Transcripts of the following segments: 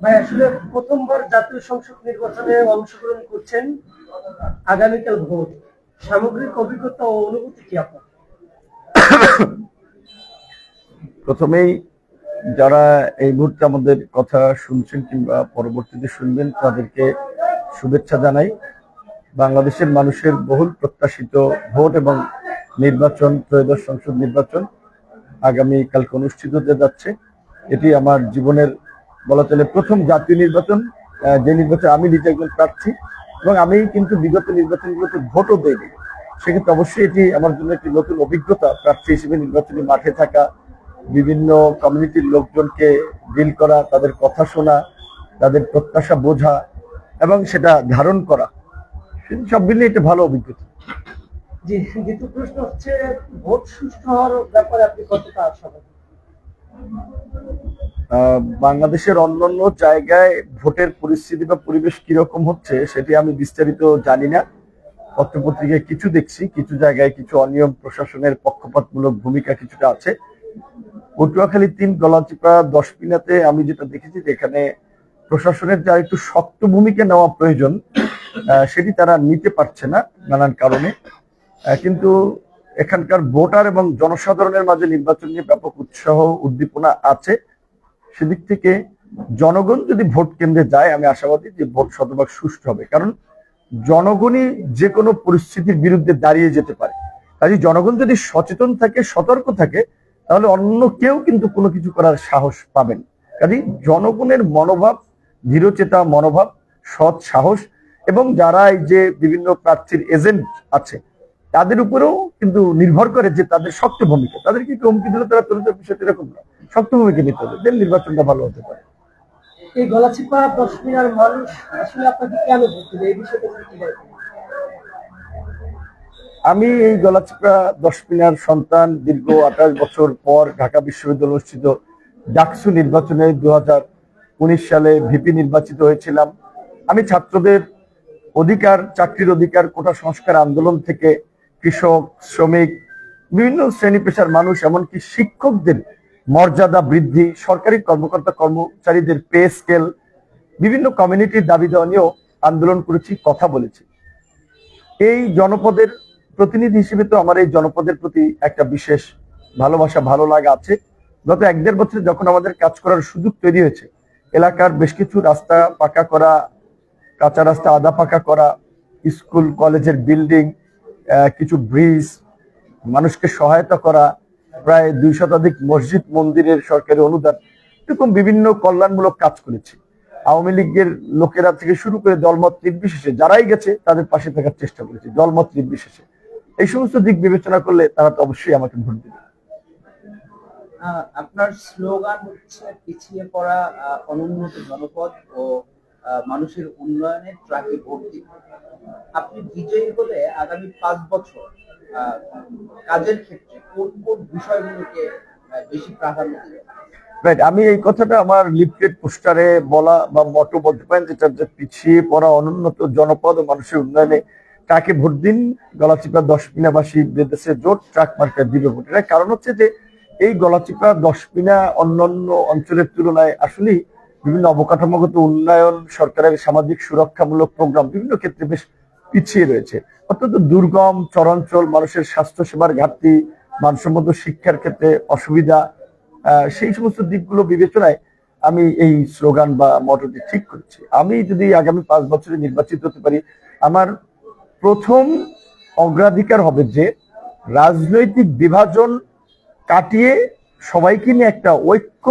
ভাই আসলে প্রথমবার জাতীয় সংসদ নির্বাচনে অংশগ্রহণ করছেন, আগামীকাল ভোট। সামগ্রিক অভিজ্ঞতা ও অনুভূতি কি আপনার? প্রথমেই যারা এই মুহূর্তে আমাদের কথা শুনছেন কিংবা পরবর্তীতে শুনবেন তাদেরকে শুভেচ্ছা জানাই। বাংলাদেশের মানুষের বহুল প্রত্যাশিত ভোট এবং নির্বাচন, ত্রয়োদশ সংসদ নির্বাচন আগামী কালকে অনুষ্ঠিত হতে যাচ্ছে। এটি আমার জীবনের বলা চলে প্রথম জাতীয় নির্বাচন, যে নির্বাচনে আমি নিজে একজন প্রার্থী, এবং আমি কিন্তু বিগত নির্বাচনগুলোতে ভোটও দেইনি। সেক্ষেত্রে অবশ্যই এটি আমার জন্য একটি নতুন অভিজ্ঞতা, প্রার্থী হিসেবে নির্বাচনী মাঠে থাকা, বিভিন্ন কমিউনিটির লোকজনকে ডিল করা, তাদের কথা শোনা, তাদের প্রত্যাশা বোঝা এবং সেটা ধারণ করা, সব মিলিয়ে একটা ভালো অভিজ্ঞতা। জি, দ্বিতীয় প্রশ্ন হচ্ছে, ভোট সুষ্ঠু হওয়ার ব্যাপারে আপনি কতটা আশাবাদী? বাংলাদেশের অন্যান্য জায়গায় ভোটের পরিস্থিতি বা পরিবেশ কিরকম হচ্ছে সেটি আমি বিস্তারিত জানি না। পত্রপত্রিকায় কিছু দেখছি, কিছু জায়গায় কিছু অনিয়ম, প্রশাসনের পক্ষপাতমূলক ভূমিকা কিছুটা আছে। পটুয়াখালী ৩, গলাচিপা, দশপিনাতে আমি যেটা দেখেছি যেখানে প্রশাসনের যা একটু শক্ত ভূমিকা নেওয়া প্রয়োজন সেটি তারা নিতে পারছে না নানান কারণে। কিন্তু এখানকার ভোটার এবং জনসাধারণের মাঝে নির্বাচন নিয়ে ব্যাপক উৎসাহ উদ্দীপনা আছে। সেদিক থেকে জনগণ যদি ভোট কেন্দ্রে যায়, আমি আশাবাদী যে ভোট শতভাগ সুষ্ঠু হবে, কারণ জনগণই যে কোনো পরিস্থিতির বিরুদ্ধে দাঁড়িয়ে যেতে পারে। কাজে জনগণ যদি সচেতন থাকে, সতর্ক থাকে, তাহলে অন্য কেউ কিন্তু কোনো কিছু করার সাহস পাবেন। কাজে জনগণের মনোভাব, দৃঢ়চেতা মনোভাব, সৎ সাহস, এবং যারা এই যে বিভিন্ন প্রার্থীর এজেন্ট আছে তাদের উপরেও কিন্তু নির্ভর করে যে তাদের শক্ত ভূমিকা, তাদেরকে হুমকি দিলে তারা তুলে বিষয়টা এরকম না, শক্ত ভূমিকা নিতে হবে, দেন নির্বাচনটা ভালো হতে পারে। এই গলাচিপা দশমিনার মানুষ আসলে আপনাকে কেন ভোট দিবে, এই বিষয়টা কি বলবেন? আমি এই গলাচিপা দশপিনার সন্তান। দীর্ঘ 28 বছর পর ঢাকা বিশ্ববিদ্যালয় অনুষ্ঠিত ডাকসু নির্বাচনে 2019 সালে ভিপি নির্বাচিত হয়েছিলাম। আমি ছাত্রদের অধিকার, চাকরির অধিকার, কোটা সংস্কার আন্দোলন থেকে কৃষক, শ্রমিক, বিভিন্ন শ্রেণী পেশার মানুষ, এমনকি শিক্ষকদের মর্যাদা বৃদ্ধি, সরকারি কর্মকর্তা কর্মচারীদের পে স্কেল, বিভিন্ন কমিউনিটির দাবি দেওয়া নিয়েও আন্দোলন করেছি, কথা বলেছি। এই জনপদের প্রতিনিধি হিসেবে তো আমার এই জনপদের প্রতি একটা বিশেষ ভালোবাসা, ভালো লাগা আছে। গত 1-1.5 বছরে যখন আমাদের কাজ করার সুযোগ তৈরি হয়েছে, এলাকার বেশ কিছু রাস্তা পাকা করা, কাঁচা রাস্তা আধা পাকা করা, স্কুল কলেজের বিল্ডিং, কিছু ব্রিজ, মানুষকে সহায়তা করা, প্রায় 2 শতাধিক মসজিদ মন্দিরের সরকারি অনুদান, এরকম বিভিন্ন কল্যাণমূলক কাজ করেছি। আওয়ামী লীগের লোকেরা থেকে শুরু করে দলমত নির্বিশেষে যারাই গেছে তাদের পাশে থাকার চেষ্টা করেছি, দলমত নির্বিশেষে। এই সমস্ত দিক বিবেচনা করলে তারা তো অবশ্যই আমাকে ভোট দেবে। আপনার স্লোগান হচ্ছে পিছিয়ে পড়া অনুন্নত জনপদ ও মানুষের উন্নয়নের ট্রাকে ভোট দিন। আপনি বিজয়ী হলে আগামী 5 বছর কাজের ক্ষেত্রে কোন কোন বিষয়গুলোকে বেশি প্রাধান্য দেবেন? রাইট, আমি এই কথাটা আমার লিফলেট পোস্টারে বলা বা মটো বলতে পারেন, যেটা যে পিছিয়ে পড়া অনুন্নত জনপদ ও মানুষের উন্নয়নে ট্রাকে ভোট দিন, গলাচিপা দশপিনাবাসী বেঁধেছে জোট, ট্রাক মার্কা দিবে ভোট। এর কারণ হচ্ছে যে এই গলাচিপা দশপিনা অন্যান্য অঞ্চলের তুলনায় আসলে বিভিন্ন অবকাঠামোগত উন্নয়ন, সরকারের সামাজিক সুরক্ষামূলক প্রোগ্রাম বিভিন্ন ক্ষেত্রে বেশ পিছিয়ে রয়েছে। অত্যন্ত দুর্গম চরাঞ্চল, মানুষের স্বাস্থ্য সেবার ঘাটতি, মানসম্মত শিক্ষার ক্ষেত্রে অসুবিধা, সেই সমস্ত দিকগুলো বিবেচনায় আমি এই স্লোগান বা মটোটি ঠিক করেছি। আমি যদি আগামী 5 বছরে নির্বাচিত হতে পারি, আমার প্রথম অগ্রাধিকার হবে যে রাজনৈতিক বিভাজন কাটিয়ে সবাইকে নিয়ে একটা ঐক্য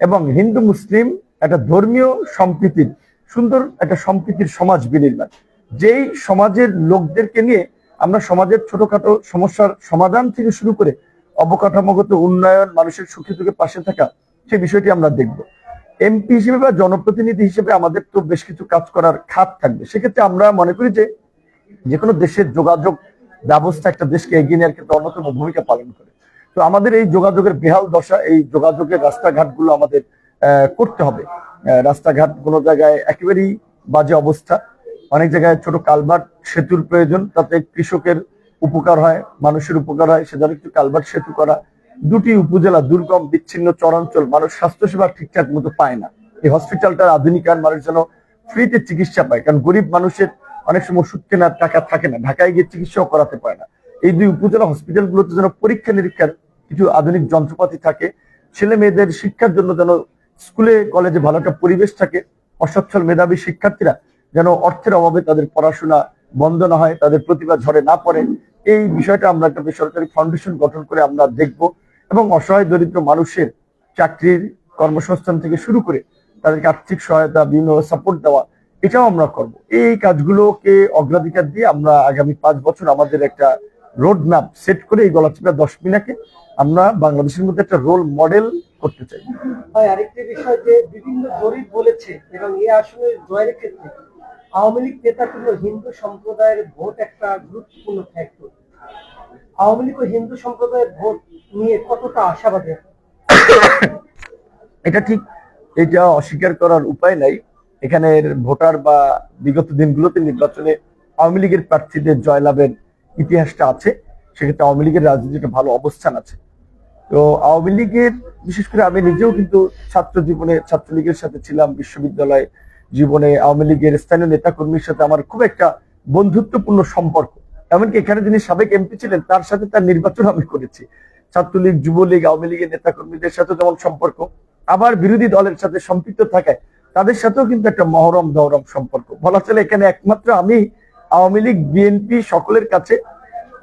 এবং হিন্দু মুসলিম একটা ধর্মীয় সম্প্রীতির সুন্দর একটা সম্প্রীতির সমাজ বিনির্মাণ। যেই সমাজের লোকদেরকে নিয়ে আমরা সমাজের ছোটখাটো সমস্যার সমাধান থেকে শুরু করে অবকাঠামোগত উন্নয়ন, মানুষের সুখে দুঃখে পাশে থাকা, সেই বিষয়টি আমরা দেখব। এমপি হিসেবে বা জনপ্রতিনিধি হিসেবে আমাদের তো বেশ কিছু কাজ করার খাত থাকবে। সেক্ষেত্রে আমরা মনে করি যে যে কোনো দেশের যোগাযোগ ব্যবস্থা একটা দেশকে এগিয়ে নেওয়ার ক্ষেত্রে অন্যতম ভূমিকা পালন করে। তো আমাদের এই যোগাযোগের বেহাল দশা, এই যোগাযোগের রাস্তাঘাটগুলো আমাদের করতে হবে। রাস্তাঘাট কোনো জায়গায় একেবারেই বাজে অবস্থা, অনেক জায়গায় ছোট কালভার্ট সেতুর প্রয়োজন, তাতে কৃষকের উপকার হয়, মানুষের উপকার হয়, সেজন্য একটু কালভার্ট সেতু করা। 2টি উপজেলা দুর্গম বিচ্ছিন্ন চরাঞ্চল, মানুষ স্বাস্থ্যসেবা ঠিকঠাক মতো পায় না। এই হসপিটালটার আধুনিকায়ন, মানুষ যেন ফ্রিতে চিকিৎসা পায়, কারণ গরিব মানুষের অনেক সময় ওষুধ কেনার টাকা থাকে না, ঢাকায় গিয়ে চিকিৎসাও করাতে পারে না। এই দুই উপজেলা হসপিটালগুলোতে যেন পরীক্ষা নিরীক্ষার কিছু আধুনিক যন্ত্রপাতি থাকে, ছেলে মেয়েদের শিক্ষার জন্য যেন স্কুলে কলেজে ভালো একটা পরিবেশ থাকে, অসচ্ছল মেধাবী শিক্ষার্থীরা যেন অর্থের অভাবে তাদের পড়াশোনা বন্ধ না হয়, তাদের প্রতিভা ঝরে না পড়ে, এই বিষয়টা আমরা একটা বেসরকারি ফাউন্ডেশন গঠন করে আমরা দেখব। এবং অসহায় দরিদ্র মানুষের চাকরির কর্মসংস্থান থেকে শুরু করে তাদেরকে আর্থিক সহায়তা, বিভিন্ন সাপোর্ট দেওয়া, এটাও আমরা করব। এই কাজগুলোকে অগ্রাধিকার দিয়ে আমরা আগামী 5 বছর আমাদের একটা রোড ম্যাপ সেট করে এই গলাচিপা 10 মিনাকে আমরা বাংলাদেশের মধ্যে একটা রোল মডেল করতে চাই। ভাই, আরেকটি বিষয় যে বিভিন্ন জরিপ বলেছে এবং এই আসলে জয়ের ক্ষেত্রে আওয়ামী লীগ নেতাগুলো হিন্দু সম্প্রদায়ের ভোট একটা গুরুত্বপূর্ণ ফ্যাক্টর। আওয়ামী লীগ ও হিন্দু সম্প্রদায়ের ভোট নিয়ে কতটা আশাবাদী? এটা ঠিক, এটা অস্বীকার করার উপায় নাই। এখানের ভোটার বা বিগত দিনগুলোতে নির্বাচনে আওয়ামী লীগের প্রার্থীদের জয়লাভের ইতিহাসটা আছে, সেক্ষেত্রে আওয়ামী লীগের রাজনীতিতে ভালো অবস্থান আছে। তো আওয়ামী লীগের, বিশেষ করে আমি নিজেও কিন্তু ছাত্র জীবনে ছাত্রলীগের সাথে ছিলাম, বিশ্ববিদ্যালয় জীবনে আওয়ামী লীগের স্থানীয় নেতা কর্মীর সাথে আমার খুব একটা বন্ধুত্বপূর্ণ সম্পর্ক। এমনকি এখানে যিনি সাবেক এমপি ছিলেন তার সাথে তার নির্বাচন আমি করেছি। ছাত্রলীগ, যুবলীগ, আওয়ামী লীগের নেতা কর্মীদের সাথে যেমন সম্পর্ক, আবার বিরোধী দলের সাথে সম্পৃক্ত থাকায় তাদের সাথেও কিন্তু একটা মহরম দহরম সম্পর্ক। বলা চলে এখানে একমাত্র আমি আওয়ামী লীগ, বিএনপি সকলের কাছে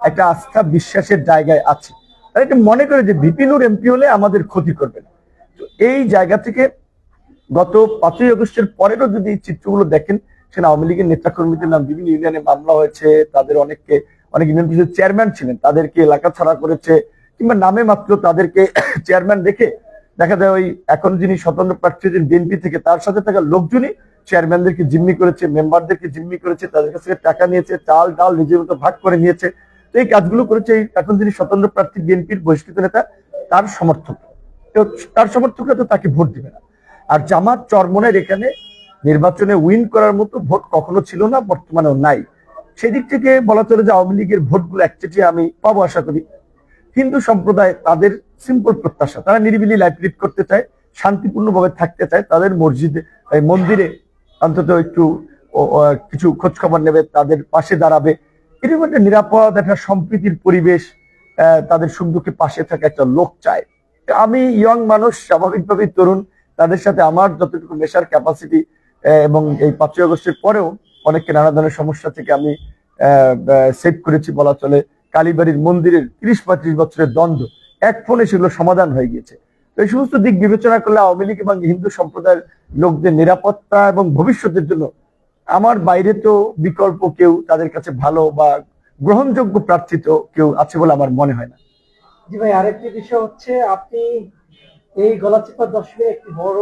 একটা আস্থা বিশ্বাসের জায়গায় আছি। তারা এটা মনে করে যে ভিপি নূর এমপি হলে আমাদের ক্ষতি করবে না। তো এই জায়গা থেকে গত 5ই আগস্টের পরেরও যদি চিত্রগুলো দেখেন, সেখানে আওয়ামী লীগের নেতা কর্মীদের নাম বিভিন্ন ইউনিয়নে মামলা হয়েছে, তাদের অনেক ইউনিয়ন পরিষদের চেয়ারম্যান ছিলেন, তাদেরকে এলাকা ছাড়া করেছে, কিংবা নামে মাত্র তাদেরকে চেয়ারম্যান রেখে দেখা যায় ওই এখন যিনি স্বতন্ত্র প্রার্থী বিএনপি থেকে তার সাথে থাকা লোকজনই চেয়ারম্যানদেরকে জিম্মি করেছে, মেম্বারদেরকে জিম্মি করেছে, তাদের কাছ থেকে টাকা নিয়েছে, চাল ডাল নিজের মতো ভাগ করে নিয়েছে। তো এই কাজগুলো করেছে এখন যিনি স্বতন্ত্র প্রার্থী বিএনপির বহিষ্কৃত নেতা, তার সমর্থক। তো তার সমর্থকরা তো তাকে ভোট দিবে না। আর জামাত চরমনের এখানে নির্বাচনে উইন করার মতো ভোট কখনো ছিল না, বর্তমানেও নাই। সেই দিক থেকে বলা চলে যে আওয়ামী লীগের ভোটগুলো একচেটিয়া আমি পাবো আশা করি। হিন্দু সম্প্রদায় তাদের সিম্পল প্রত্যাশা, তারা নিরিবিলি লাইফ লিড করতে চায়, শান্তিপূর্ণভাবে থাকতে চায়, তাদের মসজিদে মন্দিরে অন্তত একটু কিছু খোঁজ খবর নেবে, তাদের পাশে দাঁড়াবে, এরকম একটা নিরাপদ একটা সম্প্রীতির পরিবেশ, তাদের সুখ দুঃখে পাশে থাকা একটা লোক চায়। আমি ইয়ং মানুষ, স্বাভাবিকভাবেই তরুণ, তাদের সাথে আমার যতটুকু মেশার ক্যাপাসিটি, এবং এই 5ই আগস্টের পরেও অনেককে নানা ধরনের সমস্যা থেকে আমি সেভ করেছি। বলা চলে কালীবাড়ির মন্দিরের 30-35 বছরের দ্বন্দ্ব এক ফোনে সেগুলো সমাধান হয়ে গিয়েছে। তো এই সমস্ত দিক বিবেচনা করলে আওয়ামী লীগ এবং হিন্দু সম্প্রদায়ের লোকদের নিরাপত্তা এবং ভবিষ্যতের জন্য আমার বাইরে তো বিকল্প কেউ তাদের কাছে ভালো বা গ্রহণযোগ্য প্রার্থী তো কেউ আছে বলে আমার মনে হয় না। জি ভাই, আরেকটি বিষয় হচ্ছে আপনি এই গলাচিপা 10 মিনিট একটি বড়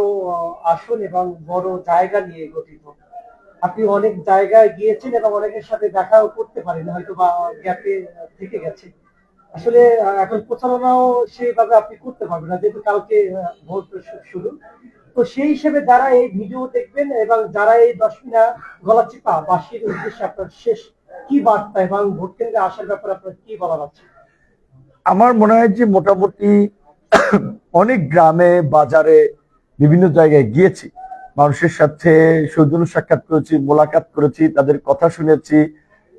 আসন এবং বড় জায়গা নিয়ে গঠিত। আপনি অনেক জায়গায় গিয়েছেন এবং অনেকের সাথে দেখাও করতে পারেন, হয়তো বা গ্যাপে থেকে গেছে। আসলে এখন প্রচারণাও সেইভাবে আপনি করতে পারবেন না, যেহেতু কালকে ভোট শুরু। তো সেই হিসেবে যারা এই ভিডিও দেখবেন এবং যারা এই 10 মিনিট গলাচিপা বাসীর উদ্দেশ্যে আপনার শেষ কি বার্তা এবং ভোট কেন্দ্রে আসার ব্যাপারে আপনার কি বলার আছে? আমার মনে হয় যে মোটামুটি অনেক গ্রামে বাজারে বিভিন্ন জায়গায় গিয়েছি, মানুষের সাথে সৌজন্য সাক্ষাৎ করেছি, মোলাকাত করেছি, তাদের কথা শুনেছি,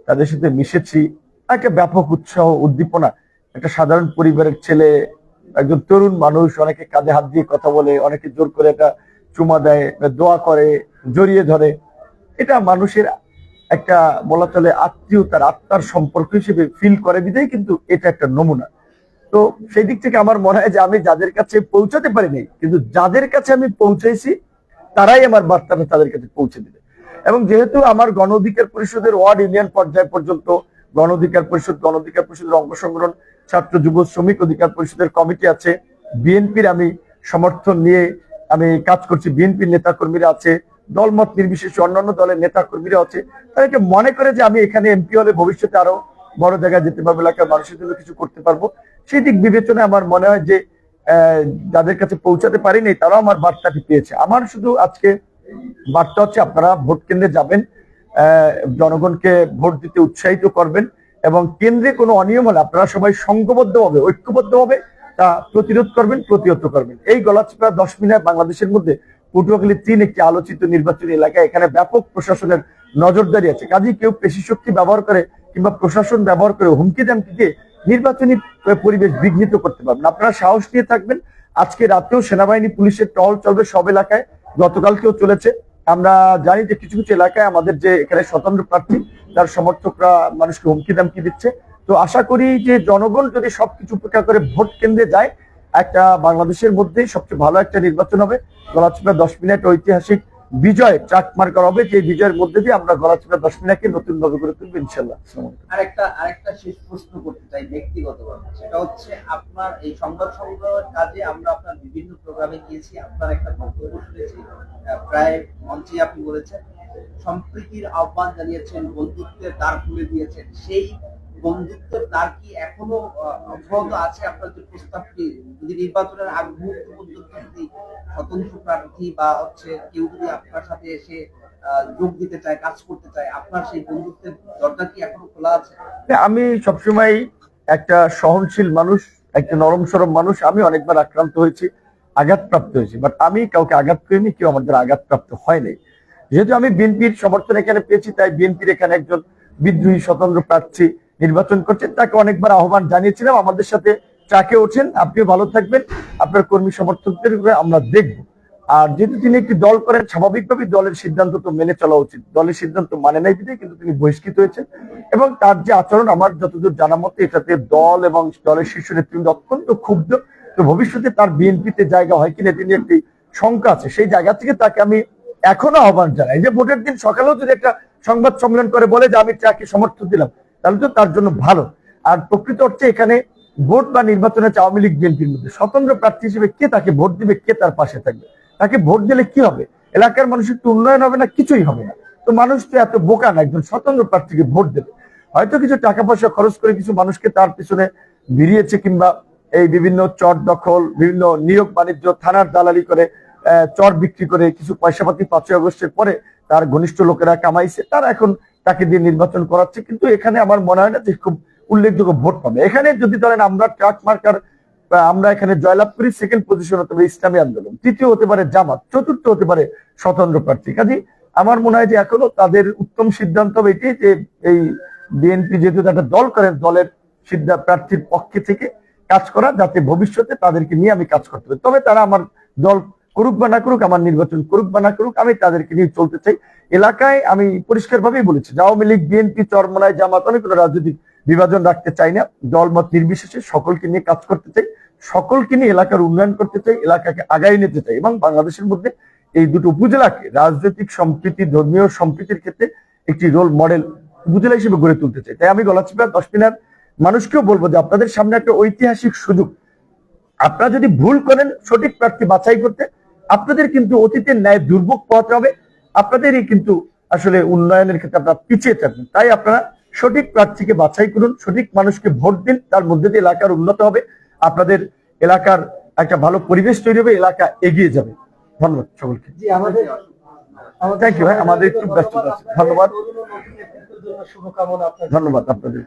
তাদের সাথে মিশেছি। একটা ব্যাপক উৎসাহ, উদ্দীপনা, একটা সাধারণ পরিবারের ছেলে, একজন তরুণ মানুষ, অনেকে কাঁধে হাত দিয়ে কথা বলে, অনেকে জোর করে একটা চুমা দেয়, দোয়া করে, জড়িয়ে ধরে। এটা মানুষের একটা বলা চলে আত্মীয়তার, আত্মার সম্পর্ক হিসেবে ফিল করে বিধায় কিন্তু এটা একটা নমুনা। তো সেই দিক থেকে আমার মনে হয় যে আমি যাদের কাছে পৌঁছাতে পারিনি, কিন্তু যাদের কাছে আমি পৌঁছাইছি তারাই আমার বার্তাটা তাদের কাছে পৌঁছে দিবে। এবং যেহেতু আমার গণ অধিকার পরিষদের ওয়ার্ড ইউনিয়ন পর্যায় পর্যন্ত গণ অধিকার পরিষদের অংশগ্রহণ, ছাত্র যুব শ্রমিক অধিকার পরিষদের কমিটি আছে, বিএনপির আমি সমর্থন নিয়ে আমি কাজ করছি, বিএনপির নেতা কর্মীরা আছে, দলমত নির্বিশেষে অন্যান্য দলের নেতা কর্মীরা আছে। তাদেরকে মনে করে যে আমি এখানে এমপি হলে ভবিষ্যতে আরো বড় জায়গায় যেতে পারবো, এলাকার মানুষের জন্য কিছু করতে পারবো। সেই দিক বিবেচনায় আমার মনে হয় যে যাদের কাছে পৌঁছাতে পারিনি তারাও আমার বার্তাটি পেয়েছে। আমার শুধু আজকে বার্তা হচ্ছে আপনারা ভোট কেন্দ্রে যাবেন, জনগণকে ভোট দিতে উৎসাহিত করবেন, এবং কেন্দ্রে কোনো অনিয়ম হলে আপনারা সবাই সংঘবদ্ধভাবে, ঐক্যবদ্ধভাবে তা প্রতিরোধ করবেন, প্রতিহত করবেন। এই গলাচিপা 10 মিনিট বাংলাদেশের মধ্যে পটুয়াখালী 3 একটি আলোচিত নির্বাচনী এলাকা, এখানে ব্যাপক প্রশাসনের নজরদারি আছে। কাজেই কেউ পেশি শক্তি ব্যবহার করে কিংবা প্রশাসন ব্যবহার করে হুমকি দামকি দিয়ে নির্বাচনী পরিবেশ বিঘ্নিত করতে পারবেন। আপনারা সাহস নিয়ে থাকবেন। আজকে রাতেও সেনাবাহিনী পুলিশের টহল চলবে সব এলাকায়, গতকালকেও চলেছে। আমরা জানি যে কিছু কিছু এলাকায় আমাদের যে এখানে স্বতন্ত্র প্রার্থী তার সমর্থকরা মানুষকে হুমকি দামকি দিচ্ছে। তো আশা করি যে জনগণ যদি সবকিছু উপেক্ষা করে ভোট কেন্দ্রে যায়, একটা বাংলাদেশের মধ্যে সবচেয়ে ভালো একটা নির্বাচন হবে। গলাচিপা 10 মিনিট ঐতিহাসিক বিজয় ট্রাক মার্কার হবে, যে বিজয়ের মধ্যে দিয়ে আমরা গলাচিপা 10 মিনিটকে নতুন ভাবে করে তুলবো ইনশাল্লাহ। আরেকটা শেষ প্রশ্ন করতে চাই ব্যক্তিগতভাবে, সেটা হচ্ছে আপনার এই সংবাদ সংগ্রহের কাজে আমরা আপনার বিভিন্ন প্রোগ্রামে গিয়েছি, আপনার একটা বক্তব্য শুনেছি, প্রায় মঞ্চে আপনি বলেছেন সম্প্রীতির আহ্বান জানিয়েছেন, বন্ধুত্বের দ্বার খুলে দিয়েছেন। সেই বন্ধুত্বের দ্বার কি এখনো অব্যাহত আছে? আপনার যে প্রস্তাবটি, যদি নির্বাচনের আগ মুহূর্ত পর্যন্ত যদি স্বতন্ত্র প্রার্থী বা হচ্ছে কেউ যদি আপনার সাথে এসে যোগ দিতে চায়, কাজ করতে চায়, আপনার সেই বন্ধুত্বের দরজা কি এখনো খোলা আছে? আমি সবসময় একটা সহনশীল মানুষ, একটা নরম সরম মানুষ। আমি অনেকবার আক্রান্ত হয়েছি, আঘাতপ্রাপ্ত হয়েছি, বাট আমি কাউকে আঘাত করিনি, কেউ আমাদের আঘাতপ্রাপ্ত হয় নাই। যেহেতু আমি বিএনপির সমর্থন এখানে পেয়েছি, তাই বিএনপির এখানে একজন বিদ্রোহী স্বতন্ত্র প্রার্থী নির্বাচন করছেন, তাকে অনেকবার আহ্বান জানিয়েছিলাম আমাদের সাথে ট্রাকে ওঠেন, আপনিও ভালো থাকবেন, আপনার কর্মী সমর্থকদের আমরা দেখব। আর যেহেতু তিনি একটি দল করেন, স্বাভাবিকভাবে দলের সিদ্ধান্ত তো মেনে চলা উচিত। দলের সিদ্ধান্ত মানে নাই বিধে কিন্তু তিনি বহিষ্কৃত হয়েছেন, এবং তার যে আচরণ আমার যতদূর জানা মতে এটাতে দল এবং দলের শীর্ষ নেতৃবৃন্দ অত্যন্ত ক্ষুব্ধ। তো ভবিষ্যতে তার বিএনপিতে জায়গা হয় কিনা তিনি একটি শঙ্কা আছে। সেই জায়গা থেকে তাকে আমি এখনো আহ্বান জানাই যে ভোটের দিন সকালেও যদি একটা সংবাদ সম্মেলন করে বলে যে আমি তাকে সমর্থন দিলাম, তাহলে তো তার জন্য ভালো। আর প্রকৃত অর্থে এখানে ভোট বা নির্বাচনে আওয়ামী লীগ বিএনপির মধ্যে স্বতন্ত্র প্রার্থী হিসেবে কে তাকে ভোট দিবে, কে তার পাশে থাকবে? তাকে ভোট দিলে কি হবে? এলাকার মানুষের তো উন্নয়ন হবে না, কিছুই হবে না। তো মানুষ তো এত বোকা না একজন স্বতন্ত্র প্রার্থীকে ভোট দেবে। হয়তো কিছু টাকা পয়সা খরচ করে কিছু মানুষকে তার পিছনে ভিড়িয়েছে, কিংবা এই বিভিন্ন চর দখল, বিভিন্ন নিয়োগ বাণিজ্য, থানার দালালি করে, চর বিক্রি করে কিছু পয়সাপাতি 5ই আগস্টের পরে তার ঘনিষ্ঠ লোকেরা কামাইছে, তারা এখন তাকে দিয়ে নির্বাচন করাচ্ছে। কিন্তু এখানে আমার মনে হয় না যে খুব উল্লেখযোগ্য ভোট পাবে। এখানে যদি ধরেন আমরা ট্রাক মার্কার, আমরা এখানে জয়লাভ করি, সেকেন্ড পজিশন হতে পারে ইসলামী আন্দোলন, তৃতীয় হতে পারে জামাত, চতুর্থ হতে পারে স্বতন্ত্র প্রার্থী। কাজে আমার মনে হয় যে এখনো তাদের উত্তম সিদ্ধান্ত হবে এটি যে এই বিএনপি যেহেতু একটা দল করেন, দলের সিদ্ধান্ত প্রার্থীর পক্ষে থেকে কাজ করা, যাতে ভবিষ্যতে তাদেরকে নিয়ে আমি কাজ করতে পারি। তবে তারা আমার দল করুক বা না করুক, আমার নির্বাচন করুক বা না করুক, আমি তাদেরকে নিয়ে চলতে চাই। এলাকায় আমি পরিষ্কার ভাবেই বলেছি, আওয়ামী লীগ, বিএনপি, চরমোনাই, জামাত, অনেক কোনো রাজনৈতিক বিভাজন রাখতে চাই না। দলমত নির্বিশেষে সকলকে নিয়ে কাজ করতে চাই, সকলকে নিয়ে এলাকার উন্নয়ন করতে চাই, এলাকাকে আগায় নিতে চাই, এবং বাংলাদেশের মধ্যে এই দুটো উপজেলাকে রাজনৈতিক সম্প্রীতি, ধর্মীয় সম্প্রীতির ক্ষেত্রে একটি রোল মডেল উপজেলা হিসেবে গড়ে তুলতে চাই। তাই আমি গলাচিপা 10 মিনার মানুষকেও বলবো যে আপনাদের সামনে একটা ঐতিহাসিক সুযোগ। আপনারা যদি ভুল করেন সঠিক প্রার্থী বাছাই করতে, আপনাদের কিন্তু অতীতের ন্যায় দুর্ভোগ পোহাতে হবে, আপনাদেরই কিন্তু আসলে উন্নয়নের ক্ষেত্রে আপনারা পিছিয়ে থাকবেন। তাই আপনারা সঠিক প্রার্থীকে বাছাই করুন, সঠিক মানুষকে ভোট দিন, তার মধ্যে দিয়ে এলাকার উন্নত হবে, আপনাদের এলাকার একটা ভালো পরিবেশ তৈরি হবে, এলাকা এগিয়ে যাবে। ধন্যবাদ সকলকে। জি, আমাদের থ্যাংক ইউ ভাই, আমাদের একটু ব্যস্ততা আছে। ধন্যবাদ, শুভকামনা আপনার। ধন্যবাদ আপনাদের।